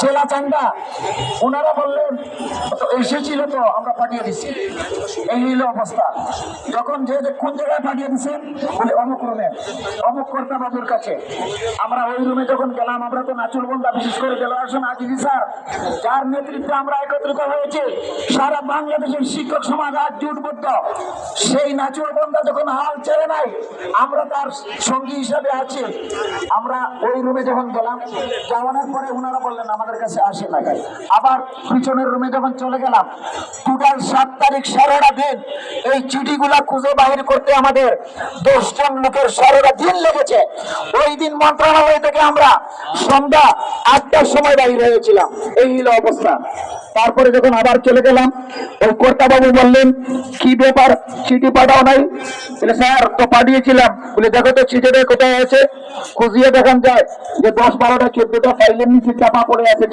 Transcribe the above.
জেলা চান্দা, ওনারা বললেন এসেছিল তো আমরা পাঠিয়ে দিচ্ছি। এই হইল অবস্থা। যখন যে কোন জায়গায় পাঠিয়ে দিচ্ছেন বলে অমুক রুমে, অমুক কর্তা বাবুর কাছে। আমরা ওই রুমে যখন গেলাম, আমরা তো নাচুরবন্ধা, বিশেষ করে জেলাশাসন আজিজি স্যার, যার নেতৃত্বে আমরা একত্রিত হয়েছে, সারা বাংলাদেশের শিক্ষক সমাজ আজ জোটবদ্ধ। সেই নাচুরবন্ধা যখন হাল ছেড়ে নাই, আমরা তার সঙ্গী হিসাবে আছি। আমরা ওই রুমে যখন গেলাম, যাওয়ানোর পরে ওনারা বললেন আমাদের কাছে আসে না। আবার পিছনের রুমে যখন চলে গেলাম, টোটাল 7 তারিখ সারাটা দিন এই চিঠিগুলা খুঁজে বাহির করতে আমাদের 10 জন লোকের সারাটা দিন লেগেছে। ওই দিন মন্ত্রণালয় থেকে আমরা সন্ধ্যা 8টার সময় বাহির হয়েছিলাম। এই হলো অবস্থা। তারপরে যখন আবার চলে গেলাম, ওই কর্তাবাবু বললেন কি ব্যাপার, চিঠি পাঠাও নাই? বলে স্যার তো পাঠিয়েছিলাম। বলে দেখো তো চিঠিটা কোথায় আছে। খুঁজিয়ে দেখান যায় যে 10, 12টা 14টা ফাইলের নিচে চাপা পড়ে আছে।